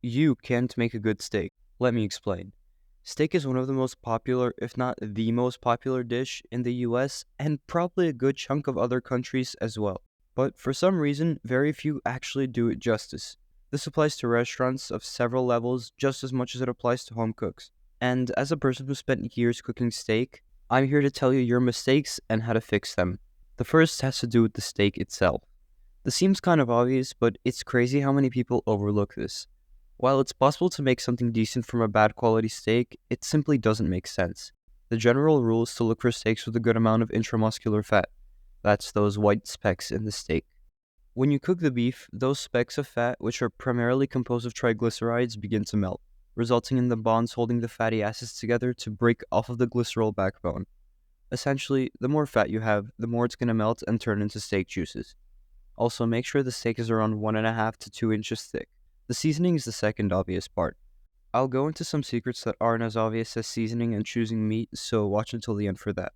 You can't make a good steak. Let me explain. Steak is one of the most popular, if not the most popular dish in the US and probably a good chunk of other countries as well. But for some reason, very few actually do it justice. This applies to restaurants of several levels just as much as it applies to home cooks. And as a person who spent years cooking steak, I'm here to tell you your mistakes and how to fix them. The first has to do with the steak itself. This seems kind of obvious, but it's crazy how many people overlook this. While it's possible to make something decent from a bad quality steak, it simply doesn't make sense. The general rule is to look for steaks with a good amount of intramuscular fat. That's those white specks in the steak. When you cook the beef, those specks of fat, which are primarily composed of triglycerides, begin to melt, resulting in the bonds holding the fatty acids together to break off of the glycerol backbone. Essentially, the more fat you have, the more it's going to melt and turn into steak juices. Also, make sure the steak is around 1.5 to 2 inches thick. The seasoning is the second obvious part. I'll go into some secrets that aren't as obvious as seasoning and choosing meat, so watch until the end for that.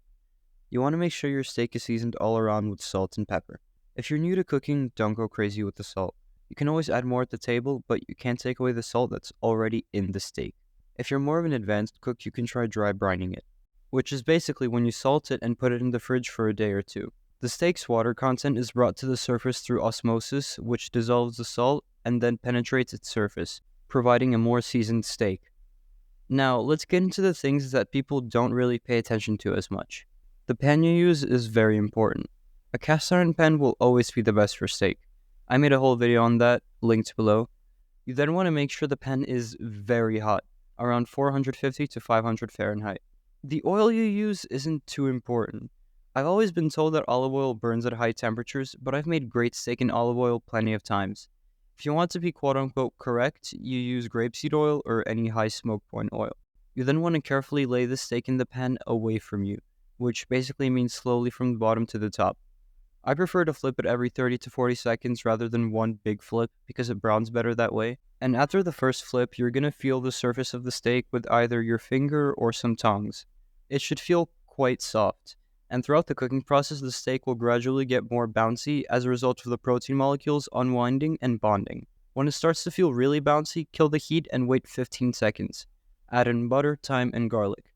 You want to make sure your steak is seasoned all around with salt and pepper. If you're new to cooking, don't go crazy with the salt. You can always add more at the table, but you can't take away the salt that's already in the steak. If you're more of an advanced cook, you can try dry brining it, which is basically when you salt it and put it in the fridge for a day or two. The steak's water content is brought to the surface through osmosis, which dissolves the salt and then penetrates its surface, providing a more seasoned steak. Now, let's get into the things that people don't really pay attention to as much. The pan you use is very important. A cast iron pan will always be the best for steak. I made a whole video on that, linked below. You then want to make sure the pan is very hot, around 450 to 500 Fahrenheit. The oil you use isn't too important. I've always been told that olive oil burns at high temperatures, but I've made great steak in olive oil plenty of times. If you want to be quote-unquote correct, you use grapeseed oil or any high smoke point oil. You then want to carefully lay the steak in the pan away from you, which basically means slowly from the bottom to the top. I prefer to flip it every 30 to 40 seconds rather than one big flip because it browns better that way. And after the first flip, you're going to feel the surface of the steak with either your finger or some tongs. It should feel quite soft. And throughout the cooking process, the steak will gradually get more bouncy as a result of the protein molecules unwinding and bonding. When it starts to feel really bouncy, kill the heat and wait 15 seconds. Add in butter, thyme, and garlic.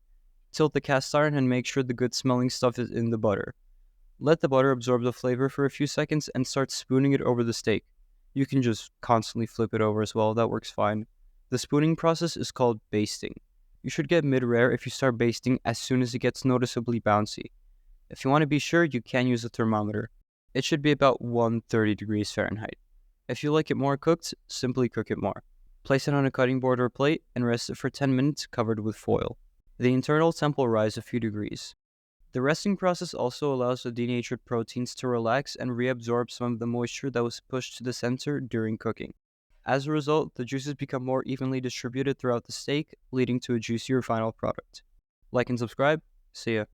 Tilt the cast iron and make sure the good smelling stuff is in the butter. Let the butter absorb the flavor for a few seconds and start spooning it over the steak. You can just constantly flip it over as well, that works fine. The spooning process is called basting. You should get mid-rare if you start basting as soon as it gets noticeably bouncy. If you want to be sure, you can use a thermometer. It should be about 130 degrees Fahrenheit. If you like it more cooked, simply cook it more. Place it on a cutting board or plate and rest it for 10 minutes covered with foil. The internal temp will rise a few degrees. The resting process also allows the denatured proteins to relax and reabsorb some of the moisture that was pushed to the center during cooking. As a result, the juices become more evenly distributed throughout the steak, leading to a juicier final product. Like and subscribe. See ya.